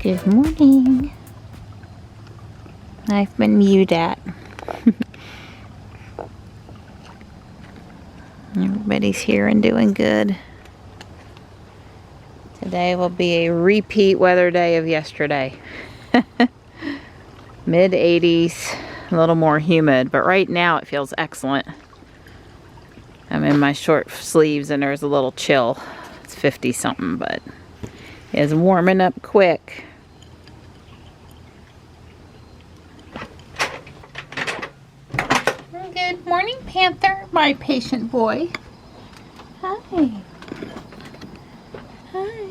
Good morning. I've been mewed at. Everybody's here and doing good. Today will be a repeat weather day of yesterday. Mid 80s, a little more humid, but right now it feels excellent. I'm in my short sleeves and there's a little chill. It's 50 something, but it's warming up quick. Good morning, Panther, my patient boy. Hi. Hi.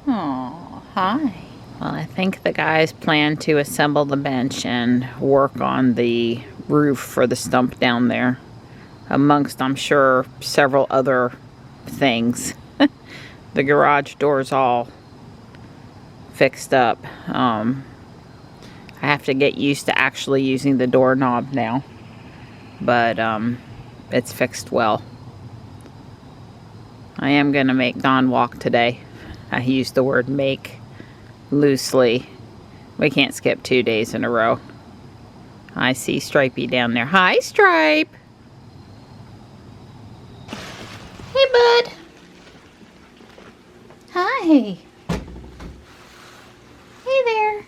Oh, hi. Well, I think the guys plan to assemble the bench and work on the roof for the stump down there, amongst, I'm sure, several other things. The garage door's all fixed up. I have to get used to actually using the doorknob now, but it's fixed well. I am going to make Don walk today. I used the word make loosely. We can't skip 2 days in a row. I see Stripey down there. Hi, Stripe. Hey, bud. Hi. Hey there.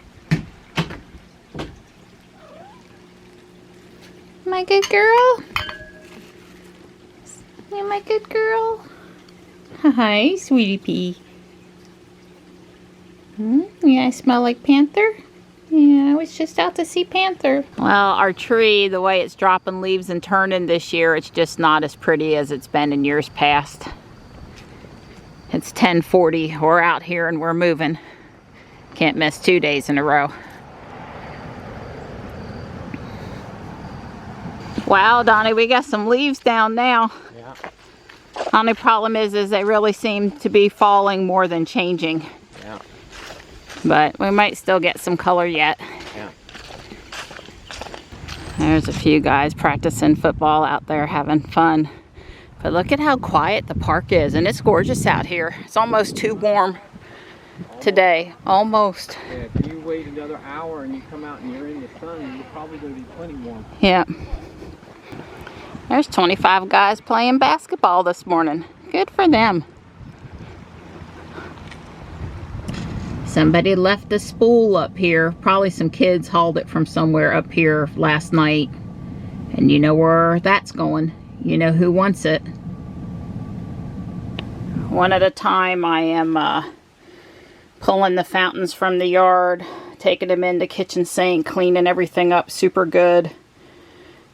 My good girl. You my good girl. Hi, sweetie pea. Yeah, I smell like Panther. Yeah, I was just out to see Panther. Well, our tree, the way it's dropping leaves and turning this year, it's just not as pretty as it's been in years past. It's 10:40. We're out here and we're moving. Can't miss 2 days in a row. Wow, Donnie, we got some leaves down now. Yeah. Only problem is they really seem to be falling more than changing. Yeah. But we might still get some color yet. Yeah. There's a few guys practicing football out there having fun. But look at how quiet the park is, and it's gorgeous out here. It's almost too warm today. Almost. Yeah, if you wait another hour and you come out and you're in the sun, you're probably going to be plenty warm. Yeah. There's 25 guys playing basketball this morning. Good for them. Somebody left a spool up here. Probably some kids hauled it from somewhere up here last night. And you know where that's going. You know who wants it. One at a time, I am pulling the fountains from the yard, taking them in the kitchen sink, cleaning everything up super good.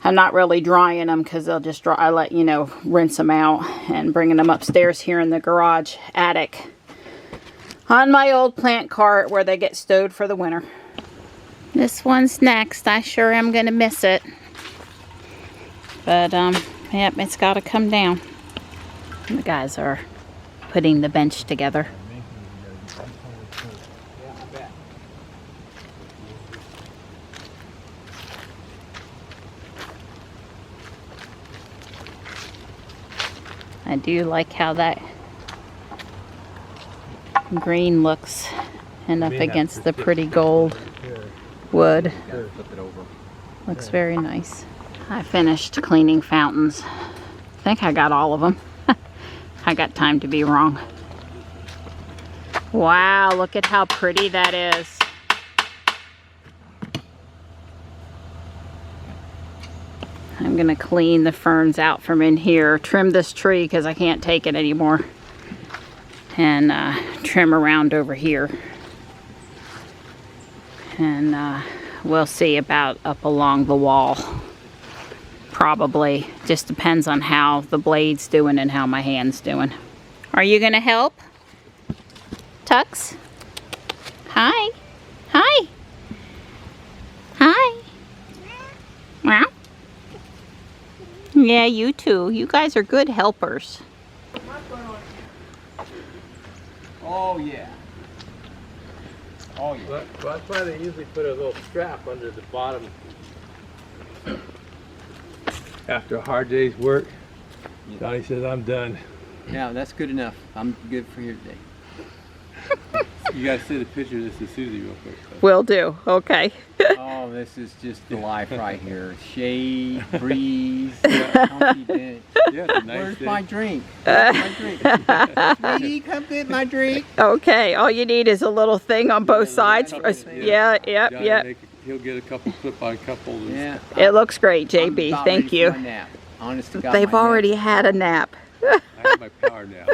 I'm not really drying them because they'll just dry. I let, you know, rinse them out, and bringing them upstairs here in the garage attic on my old plant cart where they get stowed for the winter. This one's next. I sure am going to miss it. But, yep, it's got to come down. The guys are putting the bench together. I do like how that green looks and up against the pretty gold wood. Looks very nice. I finished cleaning fountains. I think I got all of them. I got time to be wrong. Wow, look at how pretty that is. I'm gonna clean the ferns out from in here, trim this tree because I can't take it anymore, and trim around over here. And we'll see about up along the wall. Probably. Just depends on how the blade's doing and how my hand's doing. Are you gonna help? Tux? Hi. Hi. Hi. Meow. Yeah, you too. You guys are good helpers. Oh, yeah. Oh, yeah. Well, that's why they usually put a little strap under the bottom. After a hard day's work, Donnie says, I'm done. Yeah, that's good enough. I'm good for here today. You gotta see the picture of this to Susie real quick. So. Will do. Okay. Oh, this is just the life right here. Shade, breeze, comfy bench. Yeah, it's a nice Where's day. my drink? Where's my drink? Sweetie, come get my drink. Okay. All you need is a little thing on both sides. Yeah. Yep. Johnny Yep. He'll get a couple clip-on couples. Yeah. It looks great, I'm JB. about Thank ready you. for my nap. Honest to God, They've my nap. already had a nap. I have my power nap.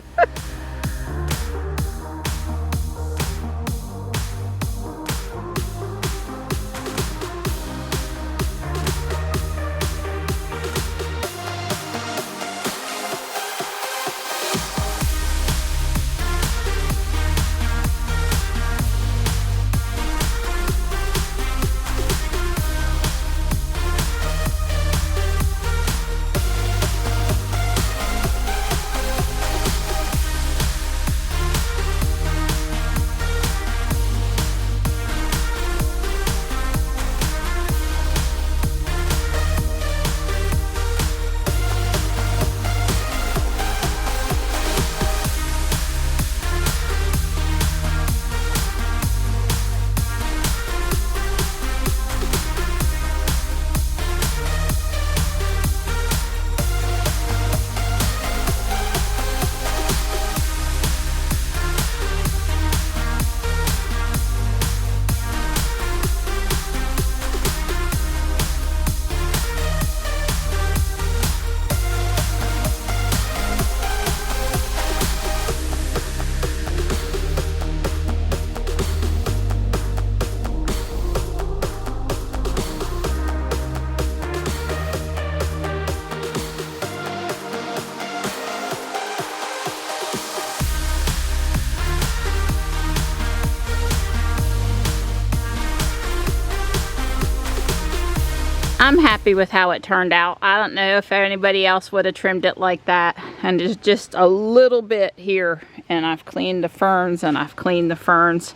I'm happy with how it turned out. I don't know if anybody else would have trimmed it like that. And there's just a little bit here. And I've cleaned the ferns and I've cleaned the ferns.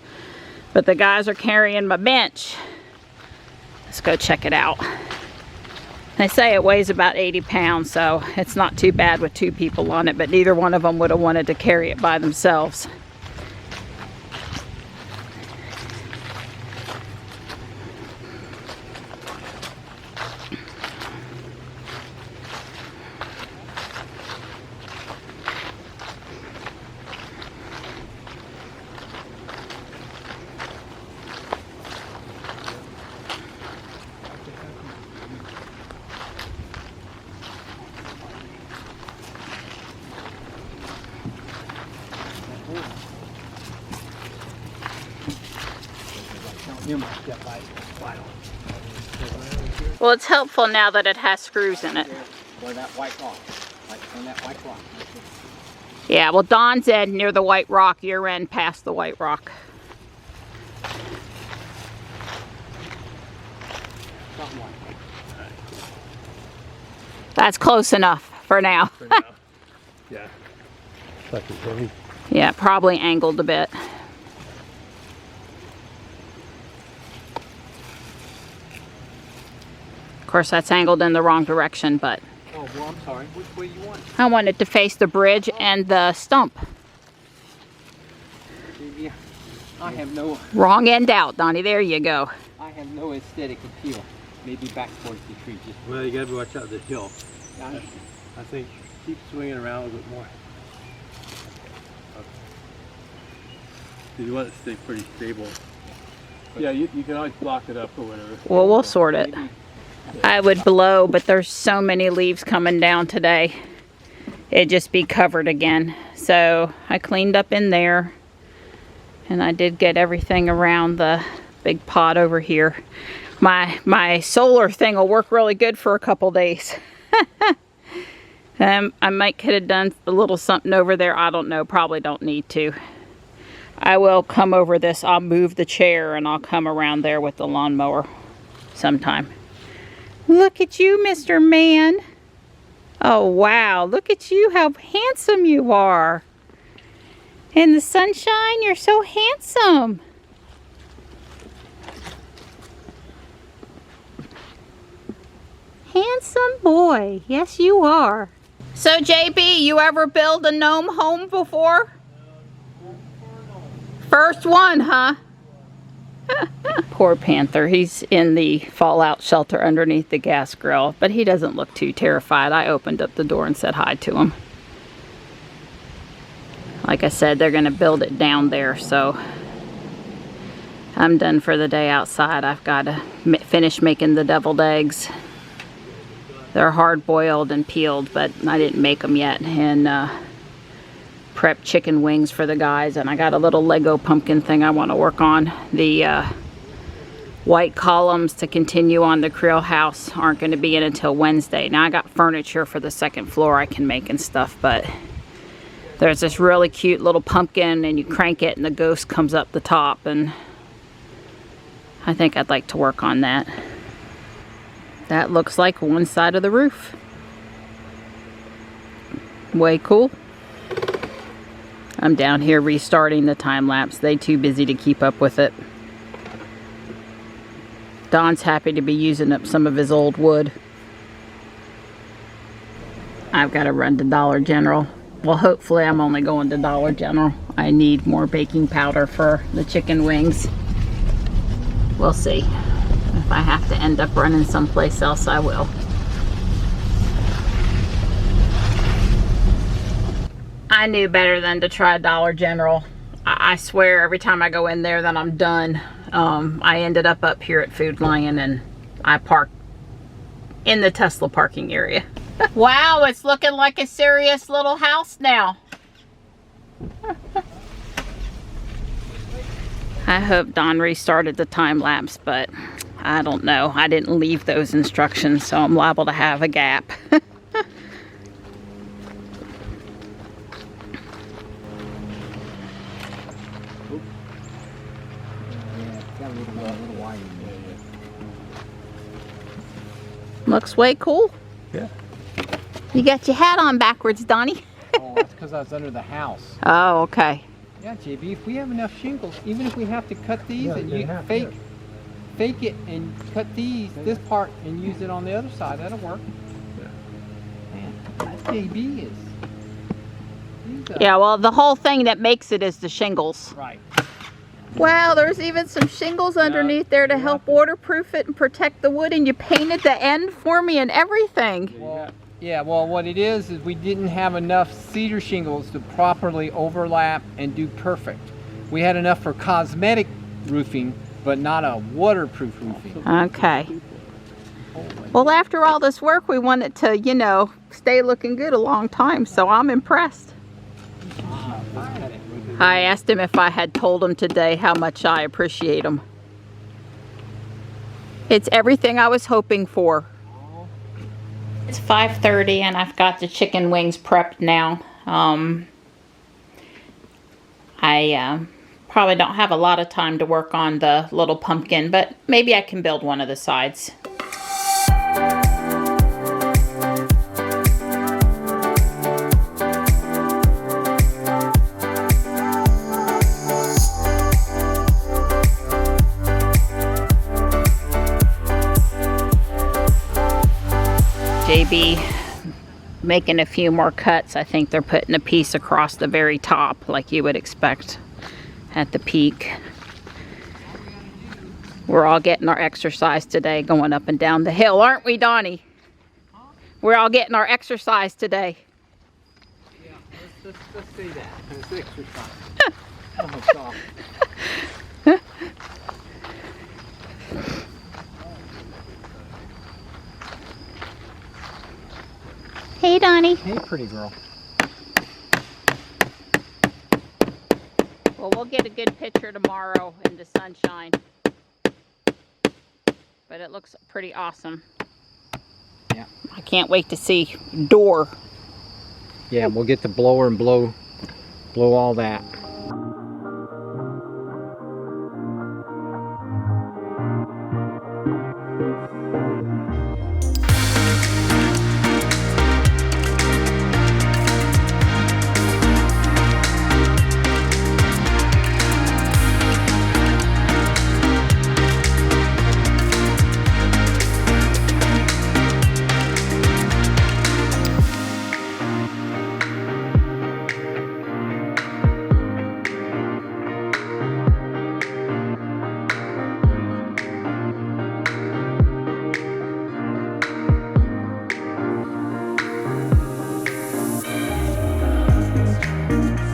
But the guys are carrying my bench. Let's go check it out. They say it weighs about 80 pounds, so it's not too bad with two people on it, but neither one of them would have wanted to carry it by themselves. Well, it's helpful now that it has screws in it. Where that white rock. Like on that white rock. Yeah, well, Don's end near the white rock, your end past the white rock. Something like that. That's close enough for now. For now. Yeah. Like it's heavy. Yeah, probably angled a bit. Of course, that's angled in the wrong direction, but Oh, well, I'm sorry. Which way you want? I want it to face the bridge and the stump. Yeah. I have no. Wrong end out, Donnie. There you go. I have no aesthetic appeal. Maybe back towards the tree. Just. Well, you gotta watch out the hill. Yeah. I think keep swinging around a little bit more. Okay. You want it to stay pretty stable. Yeah, you can always block it up or whatever. Well, we'll sort it. I would blow, but there's so many leaves coming down today. It'd just be covered again. So I cleaned up in there. And I did get everything around the big pot over here. My solar thing will work really good for a couple days. I might could have done a little something over there. I don't know. Probably don't need to. I will come over this. I'll move the chair and I'll come around there with the lawnmower sometime. Look at you, Mr. Man. Oh, wow. Look at you. How handsome you are. In the sunshine, you're so handsome. Handsome boy. Yes, you are. So, JB, you ever build a gnome home before? First one, huh? Poor Panther. He's in the fallout shelter underneath the gas grill, but he doesn't look too terrified. I opened up the door and said hi to him. Like I said, they're going to build it down there, so I'm done for the day outside. I've got to finish making the deviled eggs. They're hard boiled and peeled, but I didn't make them yet. And prep chicken wings for the guys, and I got a little Lego pumpkin thing I want to work on. The white columns to continue on the Creel house aren't going to be in until Wednesday. Now I got furniture for the second floor I can make and stuff, but there's this really cute little pumpkin, and you crank it and the ghost comes up the top, and I think I'd like to work on that. That looks like one side of the roof. Way cool. I'm down here restarting the time lapse. They too busy to keep up with it. Don's happy to be using up some of his old wood. I've got to run to Dollar General. Well, hopefully I'm only going to Dollar General. I need more baking powder for the chicken wings. We'll see. If I have to end up running someplace else, I will. I knew better than to try Dollar General. I swear every time I go in there that I'm done. I ended up here at Food Lion, and I parked in the Tesla parking area. Wow, it's looking like a serious little house now. I hope Don restarted the time lapse, but I don't know. I didn't leave those instructions, so I'm liable to have a gap. Looks way cool. Yeah. You got your hat on backwards, Donnie. Oh, that's because I was under the house. Oh, okay. Yeah, JB, if we have enough shingles, even if we have to cut these and you fake it and cut this part and use it on the other side, that'll work. Man, that JB is. Yeah, well, the whole thing that makes it is the shingles. Right. Wow, there's even some shingles underneath there to help waterproof it and protect the wood, and you painted the end for me and everything. Well, yeah, well, what it is we didn't have enough cedar shingles to properly overlap and do perfect. We had enough for cosmetic roofing, but not a waterproof roofing. Okay. Well, after all this work, we want it to, you know, stay looking good a long time, so I'm impressed. I asked him if I had told him today how much I appreciate him. It's everything I was hoping for. It's 5:30 and I've got the chicken wings prepped now. I probably don't have a lot of time to work on the little pumpkin, but maybe I can build one of the sides. JB making a few more cuts. I think they're putting a piece across the very top like you would expect at the peak. We're all getting our exercise today going up and down the hill, aren't we, Donnie? We're all getting our exercise today. Yeah, let's say that. It's exercise. Oh my God. Hey, Donnie. Hey, pretty girl. Well, we'll get a good picture tomorrow in the sunshine. But it looks pretty awesome. Yeah. I can't wait to see door. Yeah, we'll get the blower and blow all that. Bye.